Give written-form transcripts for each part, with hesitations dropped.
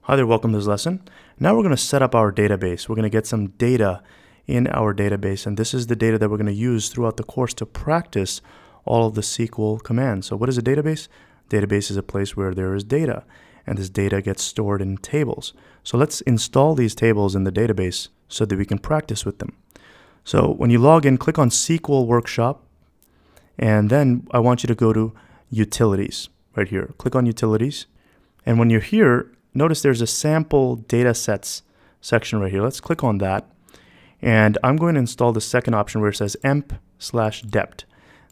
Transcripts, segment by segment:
Hi there, welcome to this lesson. Now we're going to set up our database. We're going to get some data in our database, and this is the data that we're going to use throughout the course to practice all of the SQL commands. So what is a database? Database is a place where there is data, and this data gets stored in tables. So let's install these tables in the database so that we can practice with them. So when you log in, click on SQL Workshop, and then I want you to go to Utilities right here. Click on Utilities, and when you're here, notice there's a sample data sets section right here. Let's click on that. And I'm going to install the second option where it says emp/dept.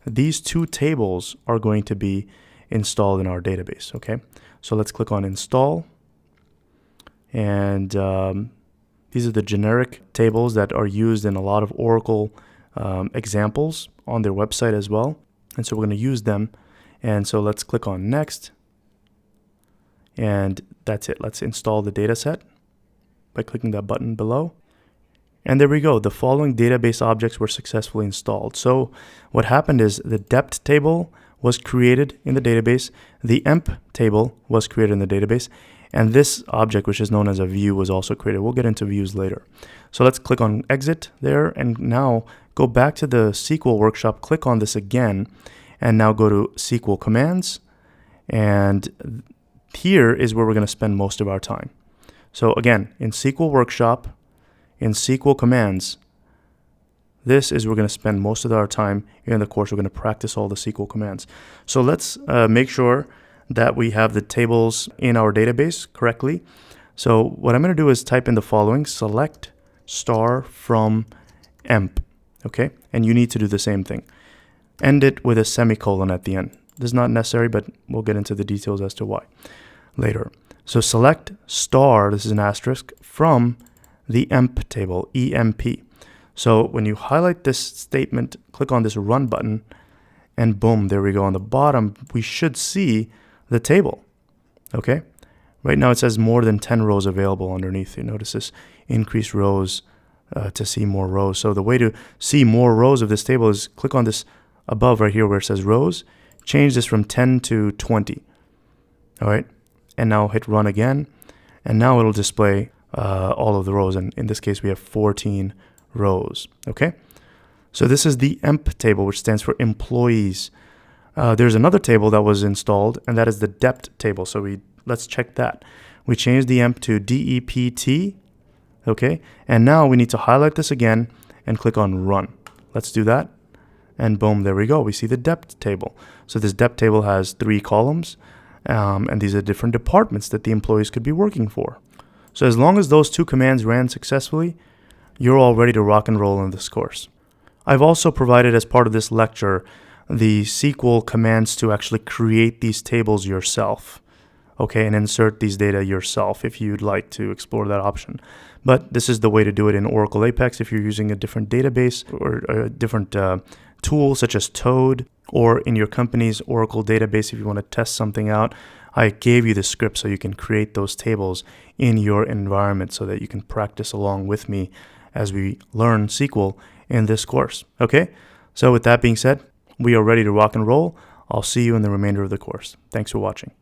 These two tables are going to be installed in our database. Okay, so let's click on install. And these are the generic tables that are used in a lot of Oracle examples on their website as well. And so we're going to use them. And so let's click on next. And that's it. Let's install the data set by clicking that button below. And there we go. The following database objects were successfully installed. So what happened is the dept table was created in the database. The emp table was created in the database. And this object, which is known as a view, was also created. We'll get into views later. So let's click on exit there. And now go back to the SQL workshop. Click on this again. And now go to SQL commands. And here is where we're going to spend most of our time. So again, in SQL Workshop, in SQL Commands, this is where we're going to spend most of our time in the course. We're going to practice all the SQL commands. So let's make sure that we have the tables in our database correctly. So what I'm going to do is type in the following: select star from emp. Okay, and you need to do the same thing. End it with a semicolon at the end. This is not necessary, but we'll get into the details as to why later. So select star, this is an asterisk, from the emp table, EMP. So when you highlight this statement, click on this run button, and boom, there we go. On the bottom, we should see the table. Okay. Right now it says more than 10 rows available underneath. You notice this increase rows to see more rows. So the way to see more rows of this table is click on this above right here where it says rows. Change this from 10 to 20. All right. And now hit run again. And now it'll display all of the rows. And in this case, we have 14 rows. Okay. So this is the emp table, which stands for employees. There's another table that was installed, and that is the dept table. So let's check that. We changed the emp to DEPT. Okay. And now we need to highlight this again and click on run. Let's do that. And boom, there we go. We see the dept table. So this dept table has 3 columns, and these are different departments that the employees could be working for. So as long as those 2 commands ran successfully, you're all ready to rock and roll in this course. I've also provided as part of this lecture the SQL commands to actually create these tables yourself. Okay, and insert these data yourself if you'd like to explore that option. But this is the way to do it in Oracle Apex if you're using a different database or a different tool such as Toad, or in your company's Oracle database if you want to test something out. I gave you the script so you can create those tables in your environment so that you can practice along with me as we learn SQL in this course. Okay, so with that being said, we are ready to rock and roll. I'll see you in the remainder of the course. Thanks for watching.